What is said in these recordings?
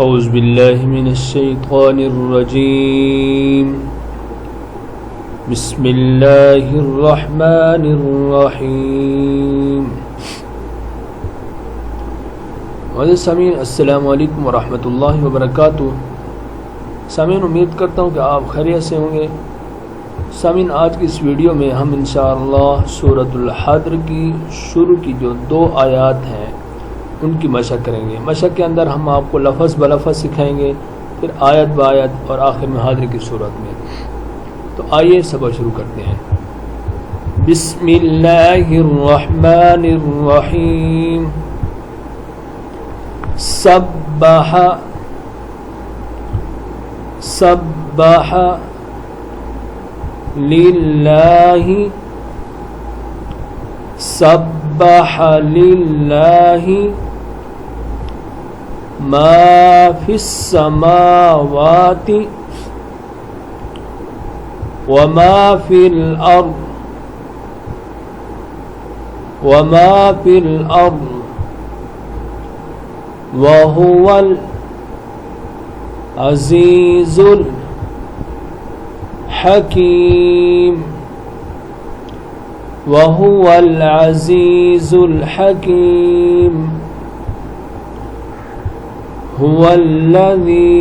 औज़ु बिल्लाहि मिनश्शैतानिर्रजीम बिस्मिल्लाहिर्रहमानिर्रहीम। सामीन अस्सलामु अलैकुम वरहमतुल्लाहि वबरकातुहू। सामीन, उम्मीद करता हूँ कि आप खैरियत से होंगे। सामीन, आज की इस वीडियो में हम इंशाअल्लाह सूरतुल हज्र की शुरू की जो 2 आयात हैं उनकी मशक करेंगे। मशक के अंदर हम आपको लफ्ज़ ब लफ्ज़ सिखाएंगे, फिर आयत ब आयत और आखिर में हाजिर की सूरत में। तो आइए सबक शुरू करते हैं। बिस्मिल्लाहिर्रहमानिर्रहीम। सब्बह सब्बह लिल्लाहि सब्बह लिल्लाहि मा फिस समावाति व मा फिल अर्द व हुवल अज़ीज़ुल हकीम व हुवल अज़ीज़ुल हकीम। हुवल्लज़ी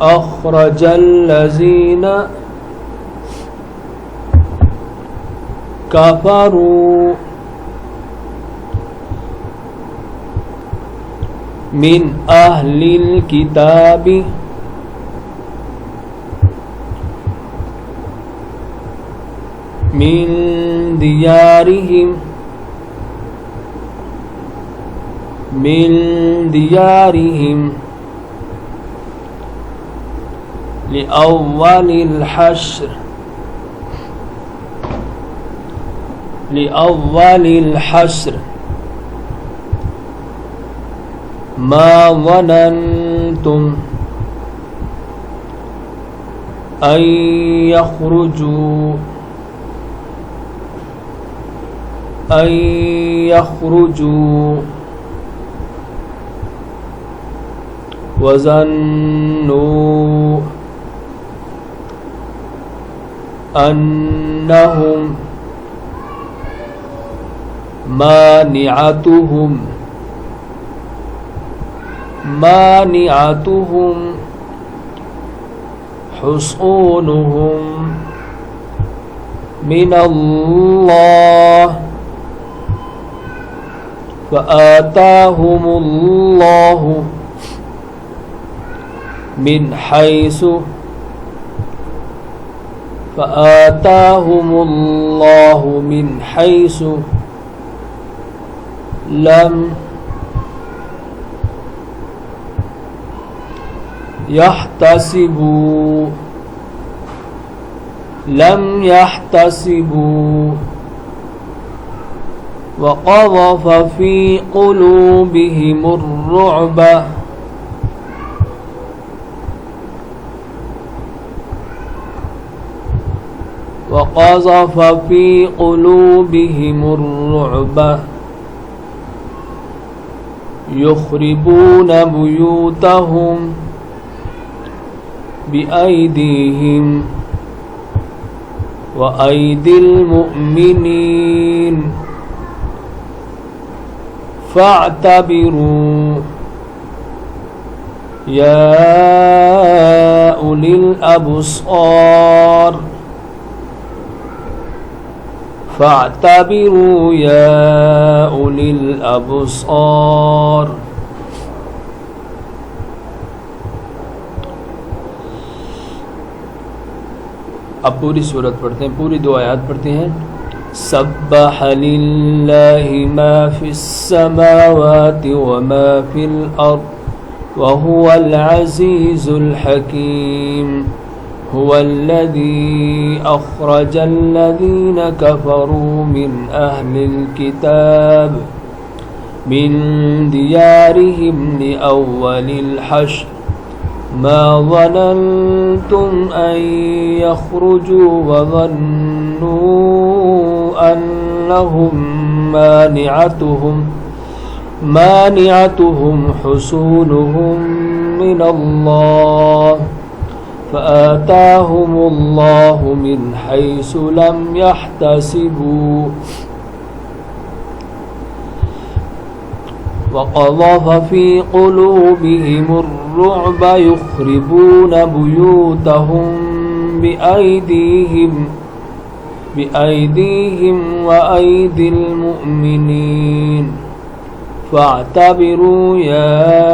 अख़रजल्लज़ीना कफ़रू मिन अहलिल किताबि मिन दियारिहिम लिअव्वलिल हश्र मा ज़ननतुम अन यख़रुजू वज़न्नू अन्नहुम मानिअतुहुम हुसूनुहुम मिनल्लाह फ़आताहुमुल्लाहु मिन हैसु लम यहतसिबू वक़ज़फ़ फ़ी क़ुलूबिहिमुर रुअब युख़रिबून बुयूतहुम बिअयदीहिम व अयदिल मुअमिनीन फ़अतबिरू या उलिल अब्सार फ़अतबिरू या उलिल अब्सार। अब पूरी सूरत पढ़ते हैं, पूरी 2 आयत पढ़ते हैं। सब्बह लिल्लाहि मा फिस समावाति व मा फिल अर्द व हुवल अज़ीज़ुल हकीम। हुवल्लज़ी अख़रजल्लज़ीना कफ़रू मिन अहलिल किताब मिन दियारिहिम लिअव्वलिल हश्र ما ظننتم أن يخرجوا وظنوا أنهم مانعتهم حصونهم من الله فآتاهم الله من حيث لم يحتسبوا وقذف في قلوبهم الرعب يخربون بيوتهم بأيديهم وأيدي المؤمنين فاعتبروا يا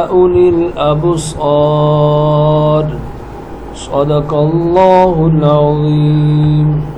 أولي الأبصار صدق الله العظيم.